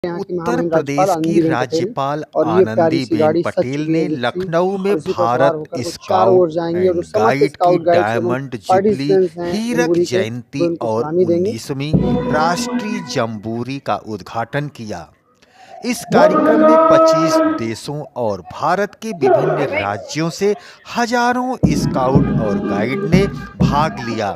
यहाँ की उत्तर महामहिम राज्यपाल प्रदेश की आनंदीबेन पटेल। राज्यपाल और ये प्यारी सी आनंदीबेन गाड़ी सज पटेल चुकी ने है जिप्सी, लखनऊ और में इसी पर सवार भारत होकर वो चारों ओर स्काउट जाएंगी और एंड जो समस्त गाइड की स्काउट गाइड्स एवं डायमंड जुबली पार्टिसिपेंट्स हैं हीरक जम्बूरी के, जयंती वो उनको और सलामी देंगे। 19वीं राष्ट्रीय जम्बूरी का उद्घाटन किया। इस कार्यक्रम में 25 देशों और भारत के विभिन्न राज्यों से हजारों स्काउट और गाइड ने भाग लिया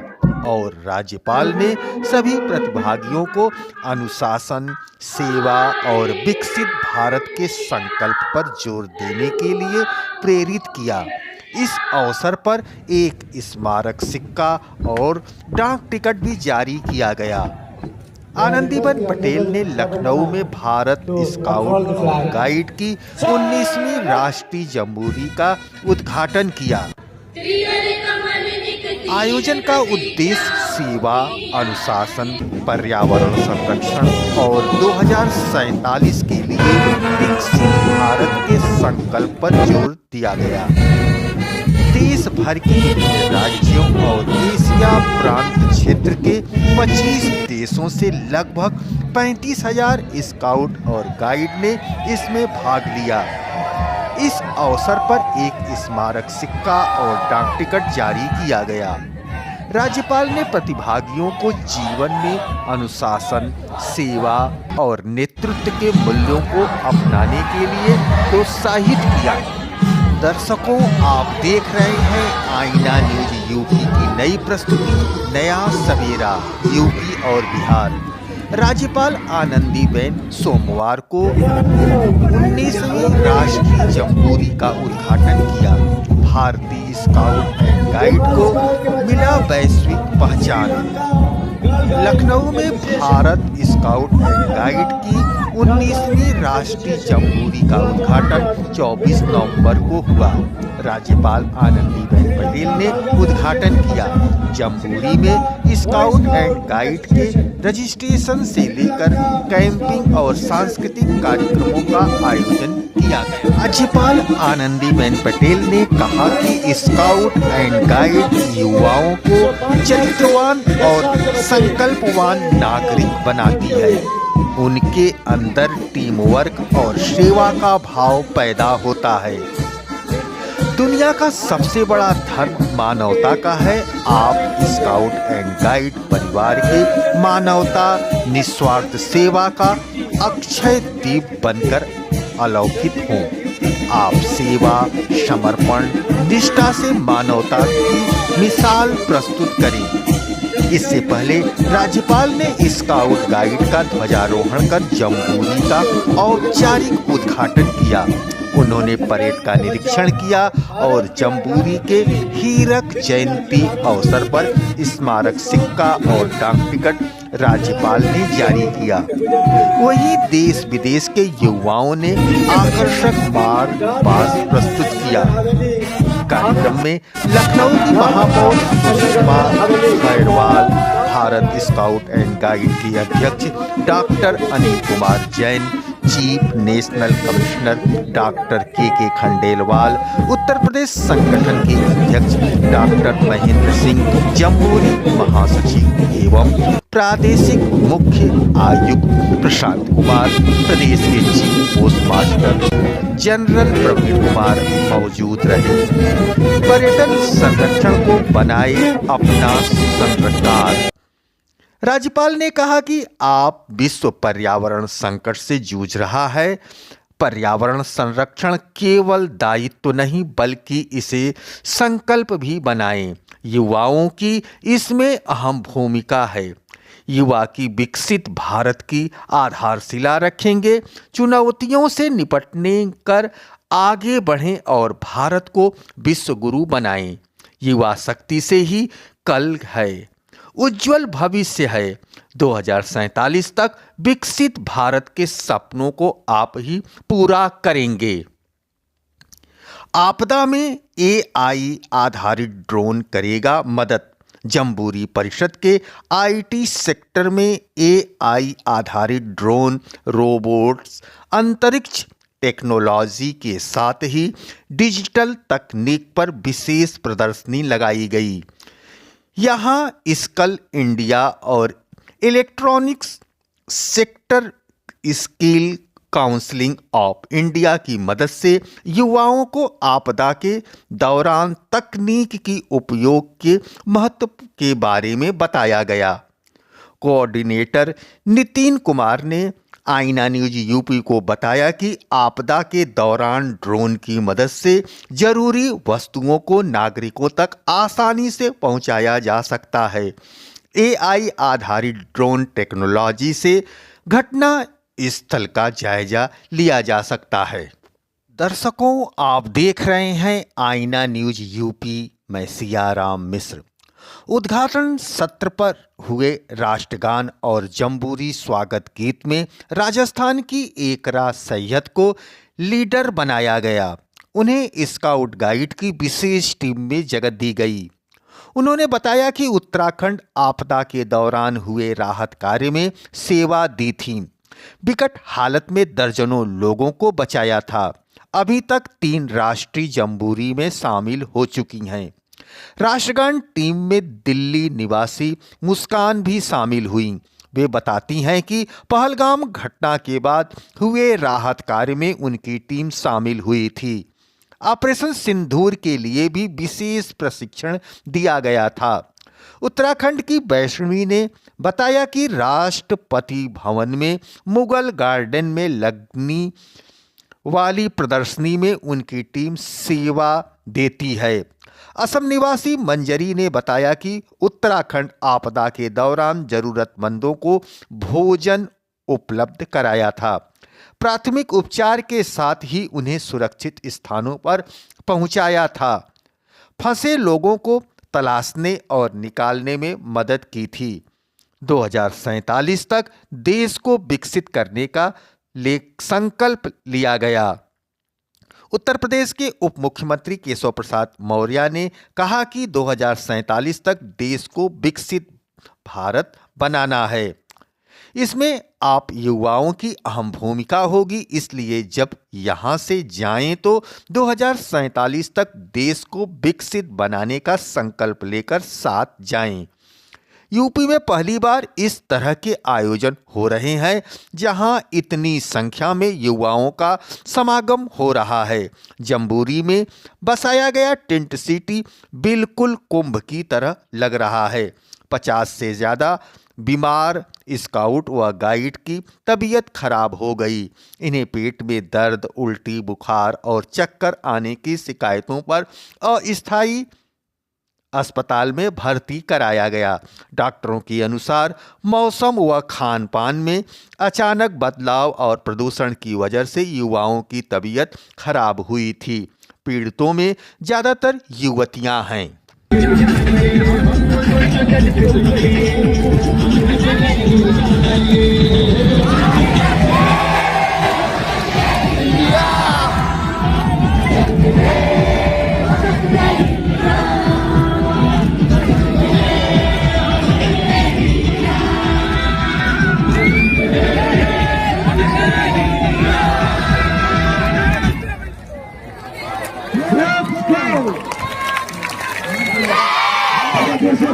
और राज्यपाल ने सभी प्रतिभागियों को अनुशासन, सेवा और विकसित भारत के संकल्प पर जोर देने के लिए प्रेरित किया। इस अवसर पर एक स्मारक सिक्का और डाक टिकट भी जारी किया गया। आनंदीबेन पटेल ने लखनऊ में भारत स्काउट और गाइड की 19वीं राष्ट्रीय जम्बूरी का उद्घाटन किया। आयोजन का उद्देश्य सेवा, अनुशासन, पर्यावरण संरक्षण और 2047 के लिए विकसित भारत के संकल्प पर जोर दिया गया। देश भर के विभिन्न राज्यों और एशिया प्रांत क्षेत्र के 25 देशों से लगभग 35,000 स्काउट और गाइड ने इसमें भाग लिया। इस अवसर पर एक स्मारक सिक्का और डाक टिकट जारी किया गया। राज्यपाल ने प्रतिभागियों को जीवन में अनुशासन, सेवा और नेतृत्व के मूल्यों को अपनाने के लिए प्रोत्साहित किया। दर्शकों, आप देख रहे हैं आईना न्यूज यूपी की नई प्रस्तुति नया सवेरा यूपी और बिहार। राज्यपाल आनंदीबेन सोमवार को 19वीं राष्ट्रीय जम्बूरी का उद्घाटन किया। भारतीय स्काउट एंड गाइड को मिला वैश्विक पहचान। लखनऊ में भारत स्काउट एंड गाइड की 19वीं राष्ट्रीय जम्बूरी का उद्घाटन 24 नवंबर को हुआ। राज्यपाल आनंदीबेन पटेल ने उद्घाटन किया। जम्बूरी में स्काउट एंड गाइड के रजिस्ट्रेशन से लेकर कैंपिंग और सांस्कृतिक कार्यक्रमों का आयोजन किया गया। राज्यपाल आनंदीबेन पटेल ने कहा कि स्काउट एंड गाइड युवाओं को चरित्रवान और संकल्पवान नागरिक बनाती है। उनके अंदर टीम वर्क और सेवा का भाव पैदा होता है। दुनिया का सबसे बड़ा धर्म मानवता का है। आप स्काउट एंड गाइड परिवार के मानवता, निस्वार्थ सेवा का अक्षय दीप बनकर अलौकिक हों। आप सेवा, समर्पण, निष्ठा से मानवता की मिसाल प्रस्तुत करें। इससे पहले राज्यपाल ने स्काउट गाइड का ध्वजारोहण कर जम्बूरी का औपचारिक उद्घाटन किया। उन्होंने परेड का निरीक्षण किया और जम्बूरी के हीरक जयंती अवसर पर स्मारक सिक्का और डाक टिकट राज्यपाल ने जारी किया। वहीं देश विदेश के युवाओं ने आकर्षक मार्च पास्ट प्रस्तुत किया। कार्यक्रम में लखनऊ की महापौर Sushma Khairwal, Bharat scout and guide के अध्यक्ष doctor Anil Kumar Jain, chief national commissioner doctor K Khandelwal, Uttar Pradesh संगठन के अध्यक्ष डॉक्टर महेंद्र सिंह, जम्बूरी महासचिव एवं प्रादेशिक मुख्य आयुक्त प्रशांत कुमार, प्रदेश के chief post master general Pravin Kumar मौजूद रहे। पर्यटन संरक्षण को बनाए अपना संरक्षण। राज्यपाल ने कहा कि आप विश्व पर्यावरण संकट से जूझ रहा है। पर्यावरण संरक्षण केवल दायित्व नहीं बल्कि इसे संकल्प भी बनाएं। युवाओं की इसमें अहम भूमिका है। युवा की विकसित भारत की आधारशिला रखेंगे। चुनौतियों से निपटने कर आगे बढ़ें और भारत को विश्व गुरु बनाएं। युवा शक्ति से ही कल है, उज्जवल भविष्य है। 2047 तक विकसित भारत के सपनों को आप ही पूरा करेंगे। आपदा में एआई आधारित ड्रोन करेगा मदद। जम्बूरी परिषद के आईटी सेक्टर में एआई आधारित ड्रोन, रोबोट्स, अंतरिक्ष टेक्नोलॉजी के साथ ही डिजिटल तकनीक पर विशेष प्रदर्शनी लगाई गई। यहाँ स्कल इंडिया और electronics sector skill counselling of India की मदद से युवाओं को आपदा के दौरान तकनीक की उपयोग के महत्व के बारे में बताया गया। कोऑर्डिनेटर नितिन कुमार ने आईना न्यूज यूपी को बताया कि आपदा के दौरान ड्रोन की मदद से जरूरी वस्तुओं को नागरिकों तक आसानी से पहुंचाया जा सकता है। एआई आधारित ड्रोन टेक्नोलॉजी से घटना स्थल का जायजा लिया जा सकता है। दर्शकों, आप देख रहे हैं आईना न्यूज यूपी, मैं सियाराम मिश्र। उद्घाटन सत्र पर हुए राष्ट्रगान और जम्बूरी स्वागत गीत में राजस्थान की एकरा सैयद को लीडर बनाया गया। उन्हें स्काउट गाइड की विशेष टीम में जगह दी गई। उन्होंने बताया कि उत्तराखंड आपदा के दौरान हुए राहत कार्य में सेवा दी थी। विकट हालत में दर्जनों लोगों को बचाया था। अभी तक 3 राष्ट्रीय जम्बूरी में शामिल हो चुकी हैं। राष्ट्रगान टीम में दिल्ली निवासी मुस्कान भी शामिल हुई। वे बताती हैं कि पहलगाम घटना के बाद हुए राहत कार्य में उनकी टीम शामिल हुई थी। ऑपरेशन सिंदूर के लिए भी विशेष प्रशिक्षण दिया गया था। उत्तराखंड की वैष्णवी ने बताया कि राष्ट्रपति भवन में मुगल गार्डन में लगने वाली प्रदर्शनी में उनकी टीम सेवा देती है। असम निवासी मंजरी ने बताया कि उत्तराखंड आपदा के दौरान जरूरतमंदों को भोजन उपलब्ध कराया था। प्राथमिक उपचार के साथ ही उन्हें सुरक्षित स्थानों पर पहुंचाया था। फंसे लोगों को तलाशने और निकालने में मदद की थी। 2047 तक देश को विकसित करने का संकल्प लिया गया। उत्तर प्रदेश के उप मुख्यमंत्री केशव प्रसाद मौर्य ने कहा कि 2047 तक देश को विकसित भारत बनाना है। इसमें आप युवाओं की अहम भूमिका होगी, इसलिए जब यहाँ से जाएं तो 2047 तक देश को विकसित बनाने का संकल्प लेकर साथ जाएं। यूपी में पहली बार इस तरह के आयोजन हो रहे हैं जहां इतनी संख्या में युवाओं का समागम हो रहा है। जम्बूरी में बसाया गया टेंट सिटी बिल्कुल कुंभ की तरह लग रहा है। 50 से ज़्यादा बीमार स्काउट व गाइड की तबीयत खराब हो गई। इन्हें पेट में दर्द, उल्टी, बुखार और चक्कर आने की शिकायतों पर अस्थायी अस्पताल में भर्ती कराया गया। डॉक्टरों के अनुसार मौसम व खान पान में अचानक बदलाव और प्रदूषण की वजह से युवाओं की तबीयत खराब हुई थी। पीड़ितों में ज़्यादातर युवतियां हैं।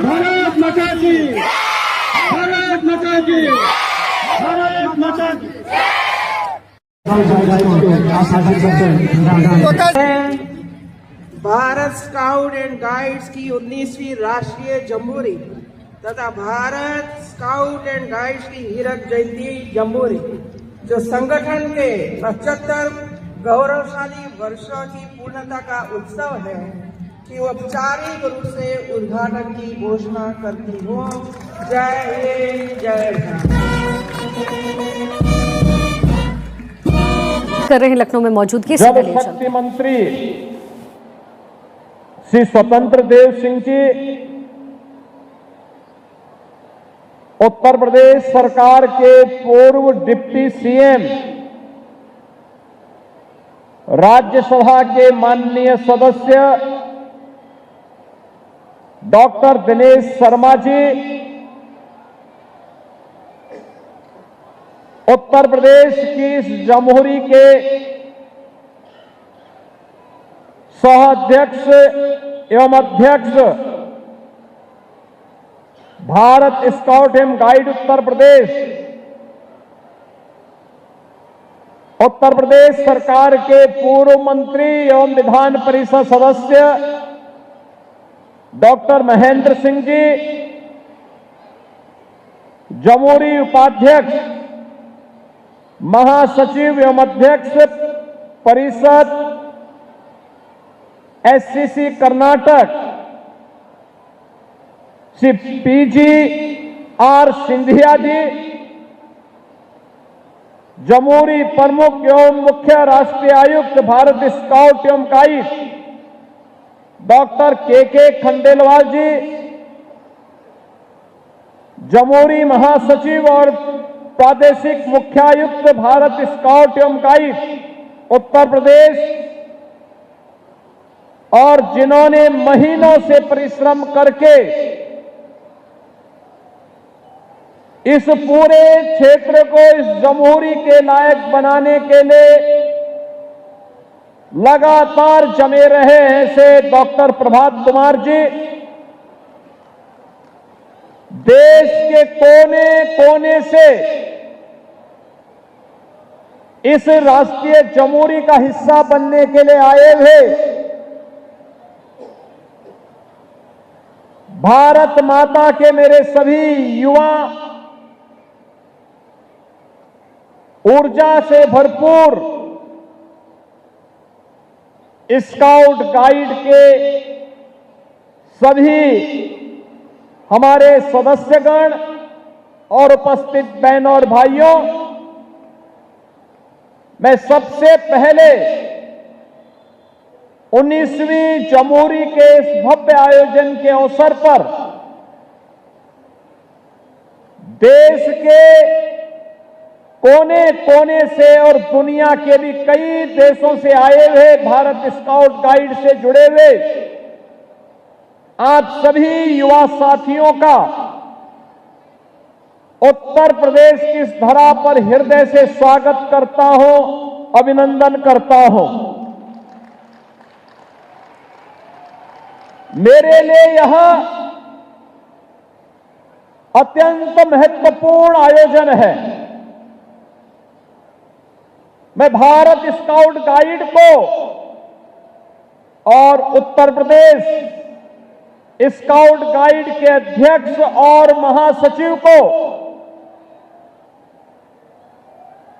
भारत माता की, भारत माता की, भारत माता की। भारत स्काउट एंड गाइड्स की 19वीं राष्ट्रीय जम्बूरी तथा भारत स्काउट एंड गाइड्स की हीरक जयंती जम्बूरी जो संगठन के 75 गौरवशाली वर्षों की पूर्णता का उत्सव है कि औपचारिक रूप से उद्घाटन की घोषणा करती हूँ। जय हिंद, जय भारत। कर रहे हैं लखनऊ में मौजूद की जल शक्ति मंत्री श्री स्वतंत्र देव सिंह जी उत्तर प्रदेश सरकार के पूर्व डिप्टी सीएम, राज्यसभा के माननीय सदस्य डॉक्टर दिनेश शर्मा जी, उत्तर प्रदेश की इस जमहूरी के सह-अध्यक्ष एवं अध्यक्ष, भारत स्काउट एवं गाइड उत्तर प्रदेश उत्तर प्रदेश सरकार के पूर्व मंत्री एवं विधान परिषद सदस्य डॉक्टर महेंद्र सिंह जी, जमूरी उपाध्यक्ष, महासचिव एवं अध्यक्ष परिषद SCC Karnataka Shri PG R Scindia ji, jamboree प्रमुख एवं मुख्य राष्ट्रीय आयुक्त भारत स्काउट एवं guide doctor K Khandelwal ji, jamboree महासचिव और प्रादेशिक मुख्यायुक्त भारत स्काउट एवं गाइड उत्तर प्रदेश, और जिन्होंने महीनों से परिश्रम करके इस पूरे क्षेत्र को इस जमहूरी के लायक बनाने के लिए लगातार जमे रहे हैं, से डॉक्टर प्रभात कुमार जी, देश के कोने कोने से इस राष्ट्रीय जमहूरी का हिस्सा बनने के लिए आए हुए भारत माता के मेरे सभी युवा, ऊर्जा से भरपूर स्काउट गाइड के सभी हमारे सदस्यगण और उपस्थित बहनों और भाइयों, मैं सबसे पहले 19वीं जमहूरी के इस भव्य आयोजन के अवसर पर देश के कोने कोने से और दुनिया के भी कई देशों से आए हुए भारत स्काउट गाइड से जुड़े हुए आप सभी युवा साथियों का उत्तर प्रदेश की इस धरा पर हृदय से स्वागत करता हूं, अभिनंदन करता हूं। मेरे लिए यह अत्यंत महत्वपूर्ण आयोजन है। मैं भारत स्काउट गाइड को और उत्तर प्रदेश स्काउट गाइड के अध्यक्ष और महासचिव को,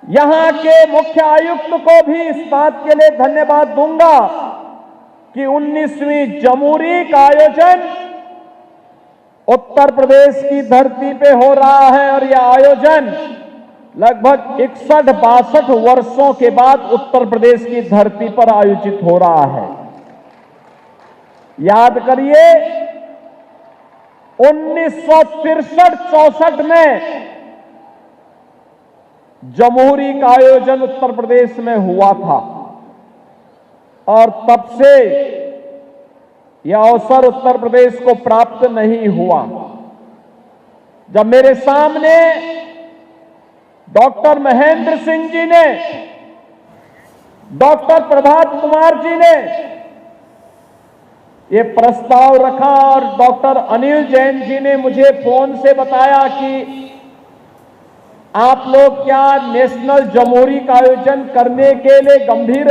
यहां के मुख्य आयुक्त को भी इस बात के लिए धन्यवाद दूंगा कि 19वीं जमहूरी का आयोजन उत्तर प्रदेश की धरती पे हो रहा है, और यह आयोजन लगभग 61-62 वर्षों के बाद उत्तर प्रदेश की धरती पर आयोजित हो रहा है। याद करिए 1963-64 में जमहूरी का आयोजन उत्तर प्रदेश में हुआ था, और तब से यह अवसर उत्तर प्रदेश को प्राप्त नहीं हुआ। जब मेरे सामने डॉक्टर महेंद्र सिंह जी ने, डॉक्टर प्रभात कुमार जी ने ये प्रस्ताव रखा और डॉक्टर अनिल जैन जी ने मुझे फोन से बताया कि आप लोग क्या नेशनल जमहूरी का आयोजन करने के लिए गंभीर हैं।